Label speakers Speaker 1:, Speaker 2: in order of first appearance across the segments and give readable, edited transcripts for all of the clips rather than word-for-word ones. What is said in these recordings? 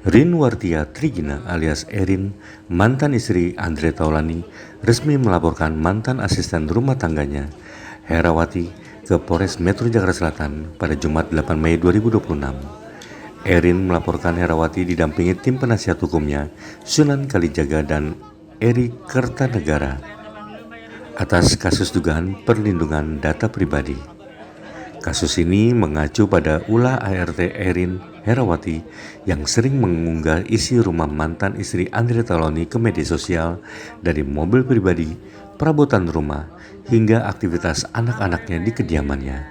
Speaker 1: Rinwartia Trigina alias Erin, mantan istri Andre Taulani, resmi melaporkan mantan asisten rumah tangganya, Herawati, ke Polres Metro Jakarta Selatan pada Jumat 8 Mei 2026. Erin melaporkan Herawati didampingi tim penasihat hukumnya, Sunan Kalijaga dan Eri Kertanegara, atas kasus dugaan perlindungan data pribadi. Kasus ini mengacu pada ulah ART Erin Herawati yang sering mengunggah isi rumah mantan istri Andre Taulani ke media sosial, dari mobil pribadi, perabotan rumah, hingga aktivitas anak-anaknya di kediamannya.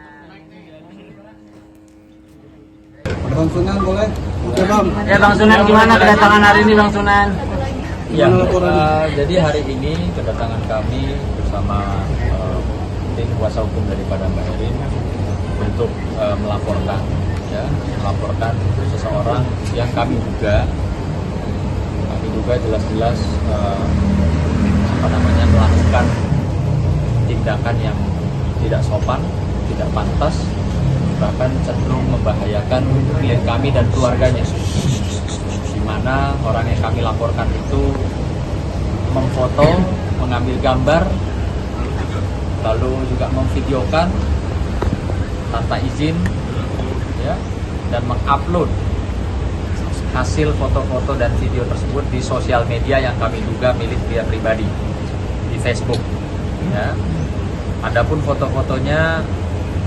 Speaker 2: Bang Sunan boleh? Oke Bang.
Speaker 3: Ya Bang Sunan, gimana kedatangan hari ini Bang Sunan?
Speaker 4: Ya, jadi hari ini kedatangan kami bersama tim kuasa hukum daripada Mbak Erin untuk melaporkan seseorang yang kami duga jelas-jelas melakukan tindakan yang tidak sopan, tidak pantas, bahkan cenderung membahayakan klien kami dan keluarganya, di mana orang yang kami laporkan itu memfoto, mengambil gambar, lalu juga memvideokan tanpa izin, ya, dan mengupload hasil foto-foto dan video tersebut di sosial media yang kami duga milik dia pribadi di Facebook. Ya. Adapun foto-fotonya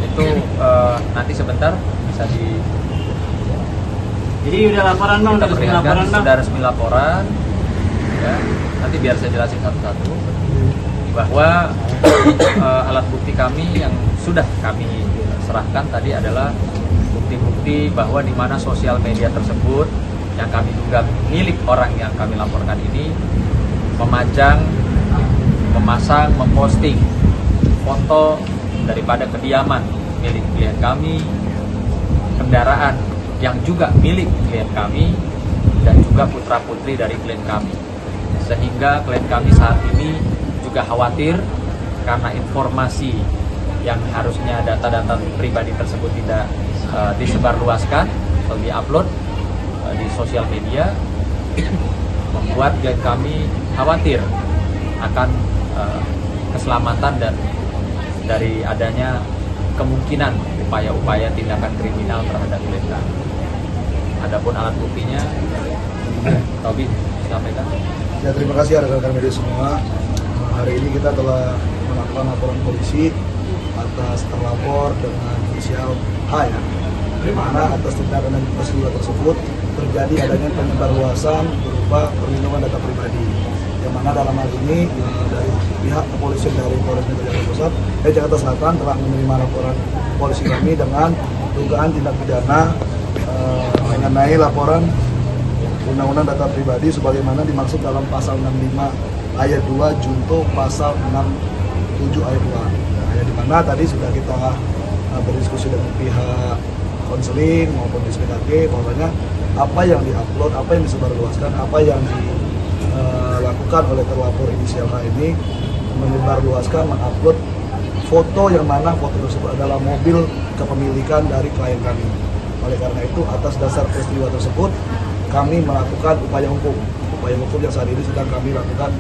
Speaker 4: itu nanti sebentar bisa di.
Speaker 3: Jadi udah laporan Bang, udah resmi laporan Bang.
Speaker 4: Sudah resmi laporan. Ya, nanti biar saya jelasin satu-satu bahwa alat bukti kami yang sudah kami serahkan tadi adalah bukti-bukti bahwa di mana sosial media tersebut yang kami duga milik orang yang kami laporkan ini memasang, memposting foto daripada kediaman milik klien kami, kendaraan yang juga milik klien kami, dan juga putra-putri dari klien kami. Sehingga klien kami saat ini juga khawatir karena informasi yang harusnya data-data pribadi tersebut tidak disebarluaskan atau diupload di sosial media, membuat klien kami khawatir akan keselamatan dan dari adanya kemungkinan upaya-upaya tindakan kriminal terhadap klien kami. Adapun alat buktinya, Tobi sampaikan.
Speaker 2: Ya, terima kasih rekan-rekan media semua. Hari ini kita telah melakukan laporan polisi atas terlapor dengan inisial H, ya, di mana atas tindakan dan peristiwa tersebut terjadi adanya penyebarluasan berupa perlindungan data pribadi, yang mana dalam hal ini dari pihak kepolisian dari Polres Metro Jakarta Pusat Jakarta Selatan telah menerima laporan polisi kami dengan dugaan tindak pidana mengenai laporan Undang-Undang Data Pribadi sebagaimana dimaksud dalam pasal 65 ayat 2 junto pasal 67 ayat 2. Nah, yang dimana tadi sudah kita berdiskusi dengan pihak konseling maupun SPKG, bahwanya apa yang diupload, apa yang disebarluaskan, apa yang dilakukan oleh terlapor inisial H ini menyebarluaskan, mengupload foto yang mana foto tersebut adalah mobil kepemilikan dari klien kami. Oleh karena itu, atas dasar peristiwa tersebut kami melakukan upaya hukum yang saat ini sedang kami lakukan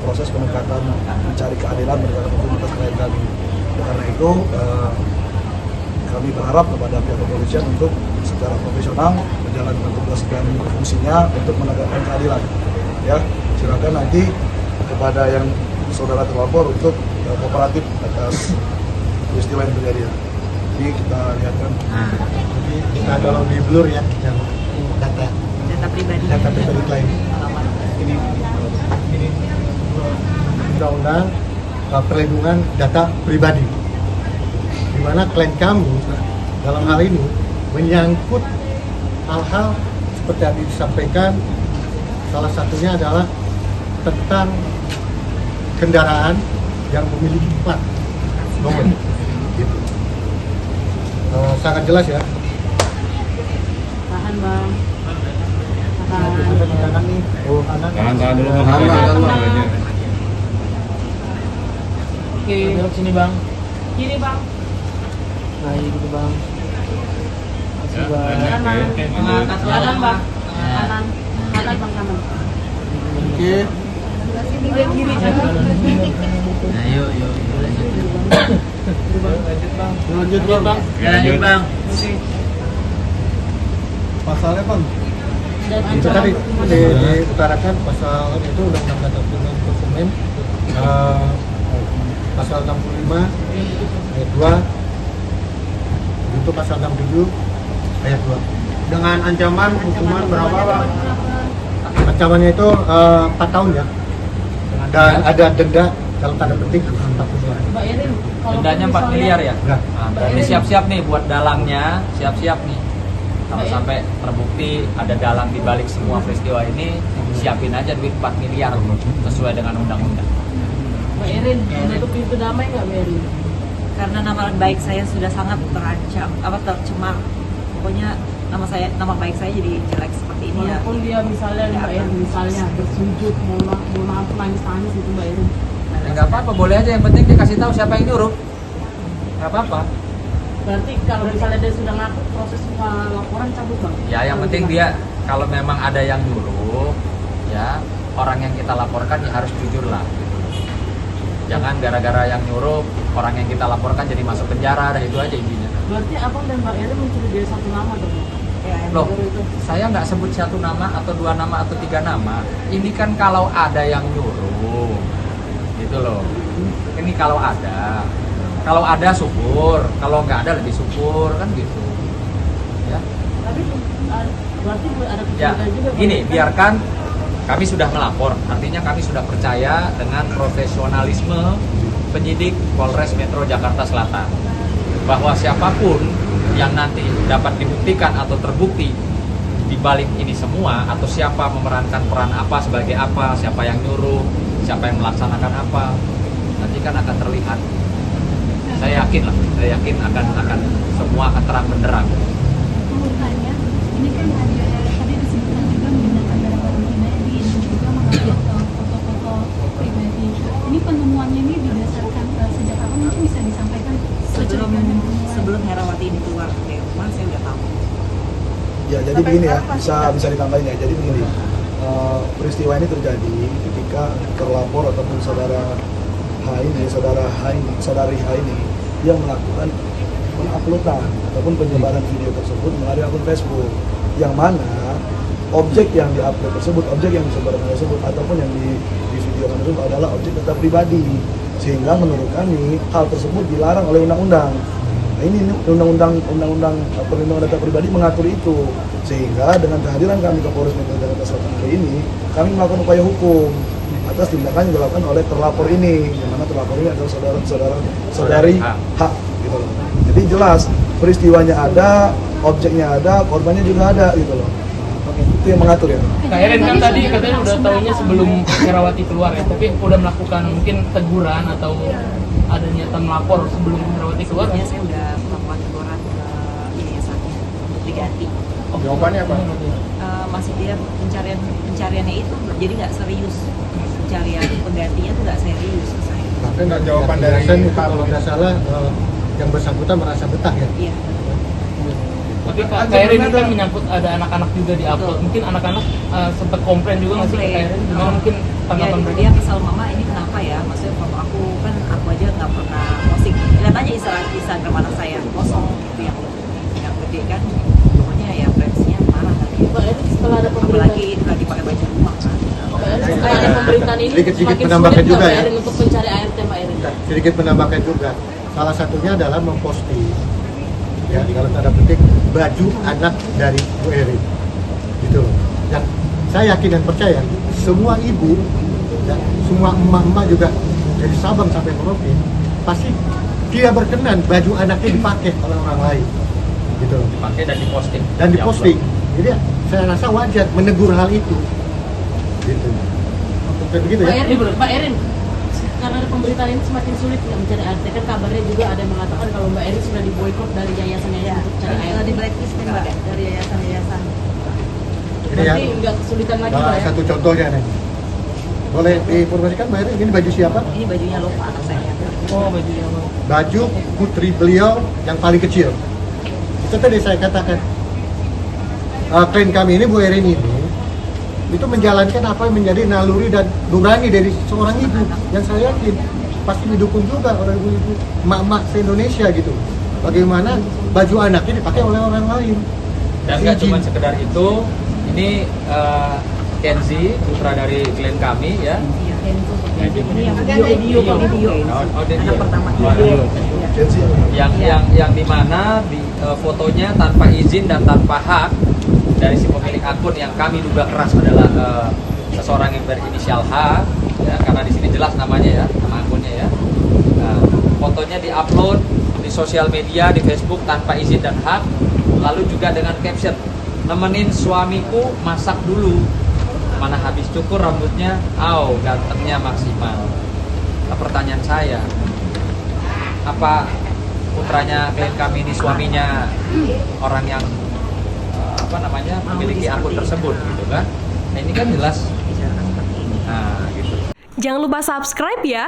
Speaker 2: proses pendekatan mencari keadilan berdasarkan hukum atas klien kami. Karena itu kami berharap kepada pihak kepolisian untuk secara profesional menjalankan tugas dan fungsinya untuk menegakkan keadilan. Ya, silakan nanti kepada yang saudara terlapor untuk kooperatif atas peristiwa yang terjadi. Jadi kita lihatkan.
Speaker 5: Jadi kita kalau di blur ya, yang data pribadi klien. Ini undang-undang perlindungan data pribadi, di mana klien kami dalam hal ini menyangkut hal-hal seperti yang disampaikan. Salah satunya adalah tentang kendaraan yang memiliki plat nomor. Gitu. Sangat jelas ya.
Speaker 3: Tahan Bang.
Speaker 5: Tahan nih. Oh,
Speaker 4: Tahan dulu.
Speaker 3: Oke.
Speaker 4: Belok sini Bang.
Speaker 3: Kiri Bang.
Speaker 5: Nah, gitu Bang.
Speaker 4: Ya,
Speaker 3: Kanan Bang.
Speaker 6: kanan bang kanan.
Speaker 5: Oke.
Speaker 6: Sebelah kiri jangan.
Speaker 3: Nah, yuk lanjut.
Speaker 5: Lanjut bang.
Speaker 3: Ya lanjut bang.
Speaker 5: Pasalnya bang.
Speaker 6: Dan
Speaker 5: Itu tadi diutarakan pasal itu Undang-Undang Ketentuan Konsumen pasal 65 ayat 2 itu pasal 67 ayat 2 dengan ancaman hukuman berapa Pak? Ancamannya itu 4 tahun ya, dan ada denda dalam tanda petik 40 miliar.
Speaker 6: Mbak Erin, kalau
Speaker 4: Dendanya 4
Speaker 6: misalnya-
Speaker 4: miliar ya?
Speaker 5: Ya.
Speaker 4: Nah, berarti siap-siap nih buat dalangnya, siap-siap nih. Kalau sampai terbukti ada dalang di balik semua peristiwa ini, siapin aja duit 4 miliar sesuai dengan undang-undang.
Speaker 6: Mbak Erin, menutup pintu damai nggak Mbak Erin?
Speaker 7: Karena nama baik saya sudah sangat terancam, tercemar. Pokoknya nama baik saya jadi jelek seperti ini ya.
Speaker 6: Walaupun dia misalnya Mbak Erin misalnya bersujud, mohon maaf nangis itu Mbak Erin.
Speaker 4: Ya nggak apa-apa, boleh aja. Yang penting dia kasih tahu siapa yang nyuruh. Nggak apa-apa.
Speaker 6: Berarti kalau misalnya dia sudah ngaku proses laporan cabut bang?
Speaker 4: Ya yang penting dia kalau memang ada yang nyuruh, ya orang yang kita laporkan ya harus jujur lah. Jangan gara-gara yang nyuruh orang yang kita laporkan jadi masuk penjara, dan itu aja intinya.
Speaker 6: Berarti abang dan Mbak Erin mencurigai satu nama dong?
Speaker 7: Ya, yang
Speaker 4: Loh,
Speaker 7: baru itu.
Speaker 4: saya nggak sebut satu nama atau 2 nama atau 3 nama. Ini kan kalau ada yang nyuruh, gitu loh. Ini kalau ada. Kalau ada syukur, kalau nggak ada lebih syukur, kan gitu. Ya,
Speaker 6: Tapi berarti ada
Speaker 4: ya.
Speaker 6: kecurigaan juga. Bang.
Speaker 4: Gini, biarkan kami sudah melapor. Artinya kami sudah percaya dengan profesionalisme penyidik Polres Metro Jakarta Selatan. Bahwa siapapun yang nanti dapat dibuktikan atau terbukti di balik ini semua, atau siapa memerankan peran apa sebagai apa, siapa yang nyuruh, siapa yang melaksanakan apa, nanti kan akan terlihat. Saya yakin akan semua akan terang benderang.
Speaker 8: Mau tanya, ini kan ada tadi disebutkan juga menggunakan barang-barang pribadi dan juga mengambil foto-foto pribadi. Ini penemuannya ini didasarkan sejak kapan, mungkin bisa disampaikan?
Speaker 7: Sebelum Herawati ini keluar dari rumah saya udah tahu.
Speaker 2: Ya, jadi begini ya, bisa ditambahin ya. Jadi begini, peristiwa ini terjadi ketika terlapor ataupun saudari H ini yang melakukan penguploadan ataupun penyebaran video tersebut melalui akun Facebook, yang mana objek yang diupload tersebut, objek yang disebarkan tersebut ataupun yang di videokan tersebut adalah objek data pribadi, sehingga menurut kami hal tersebut dilarang oleh undang-undang. Nah, ini undang-undang perlindungan data pribadi mengatur itu, sehingga dengan kehadiran kami ke Polres Metro Jakarta Selatan hari ini, kami melakukan upaya hukum atas tindakan yang dilakukan oleh terlapor ini, yang mana terlapor ini adalah saudari H, gitu loh. Jadi jelas peristiwanya ada, objeknya ada, korbannya juga ada, gitu loh. Itu yang mengatur ya.
Speaker 9: Kak Erin kan tadi katanya udah tahunya sebelum Herawati keluar ya, tapi udah melakukan mungkin teguran atau ada niatan melapor sebelum Herawati keluar.
Speaker 7: Sebelumnya saya udah melakukan teguran ke yayasannya untuk diganti.
Speaker 5: Jawabannya apa?
Speaker 7: Masih dia pencariannya itu jadi nggak serius, pencarian penggantinya tuh nggak serius ke saya.
Speaker 5: Tapi nggak jawaban dari kalau nggak salah yang bersangkutan merasa betah ya.
Speaker 7: Iya.
Speaker 9: Tapi Kak Erin ini kan menyangkut ada anak-anak juga di upload. Mungkin anak-anak sempat komplain juga nggak sih ke Kak Erin? Gimana mungkin tanggapan mereka?
Speaker 7: Dia kesal, mama ini kenapa ya? Maksudnya foto aku kan aku aja nggak pernah posting. Lihat aja Instagram anak saya kosong gitu yang gede kan. Pokoknya ya friendsnya marah tadi.
Speaker 6: Mbak Erin setelah ada pemberitaan,
Speaker 7: Apalagi lagi pakai baju rumah kan.
Speaker 6: Mbak Erin setelah ada pemberitaan ini
Speaker 5: Sedikit-sedikit
Speaker 6: semakin
Speaker 5: menambahkan
Speaker 6: sulit
Speaker 5: juga
Speaker 6: nggak,
Speaker 5: ya.
Speaker 6: Mbak Erin untuk mencari ART Mbak Erin?
Speaker 5: Sedikit menambahkan juga, salah satunya adalah memposting ya dalam tanda petik baju anak dari Bu Erin, gitu loh. Dan saya yakin dan percaya semua ibu dan semua emak-emak juga dari Sabang sampai Merauke pasti tidak berkenan baju anaknya dipakai oleh orang lain, gitu loh.
Speaker 4: Dipakai dan diposting.
Speaker 5: Dan diposting. Jadi saya rasa wajar menegur hal itu, gitu. Kayak begitu ya.
Speaker 6: Mbak Erin, karena ada pemberitaan ini semakin sulit nggak mencari ART, kan kabarnya juga ada yang mengatakan kalau Mbak Erin sudah diboykot dari yayasan-yayasan untuk cari ART.
Speaker 7: Di blacklist kan Mbak dari yayasan-yayasan.
Speaker 5: Ini ya,
Speaker 6: Berarti nggak kesulitan lagi Mbak
Speaker 5: salah
Speaker 6: ya?
Speaker 5: satu contohnya nih. Boleh diinformasikan Mbak Erin, ini baju siapa?
Speaker 7: Ini bajunya Lova anak saya.
Speaker 9: Oh, bajunya apa?
Speaker 5: Baju putri beliau yang paling kecil. Itu tadi saya katakan, klien kami ini, Bu Erin ini, itu menjalankan apa yang menjadi naluri dan nurani dari seorang ibu yang saya yakin pasti didukung juga oleh ibu-ibu, emak-emak se-Indonesia gitu. Bagaimana baju anaknya dipakai oleh orang lain.
Speaker 4: Dan nggak
Speaker 5: Izin.
Speaker 4: cuma sekedar itu, ini Kenzi, putra dari klien kami ya.
Speaker 7: Ini yang video.
Speaker 4: Oh, dia.
Speaker 7: Anak pertama.
Speaker 2: Kenzi
Speaker 4: Yang dimana fotonya tanpa izin dan tanpa hak dari si pemilik akun yang kami duga keras adalah seseorang yang berinisial H, ya, karena di sini jelas namanya ya, nama akunnya ya. Nah, fotonya diupload di sosial media, di Facebook tanpa izin dan hak, lalu juga dengan caption, nemenin suamiku masak dulu, mana habis cukur rambutnya, gantengnya maksimal. Nah, pertanyaan saya, apa putranya klien kami ini suaminya orang yang memiliki akun tersebut gitu kan? Nah, ini kan jelas. Nah, gitu.
Speaker 10: Jangan lupa subscribe ya.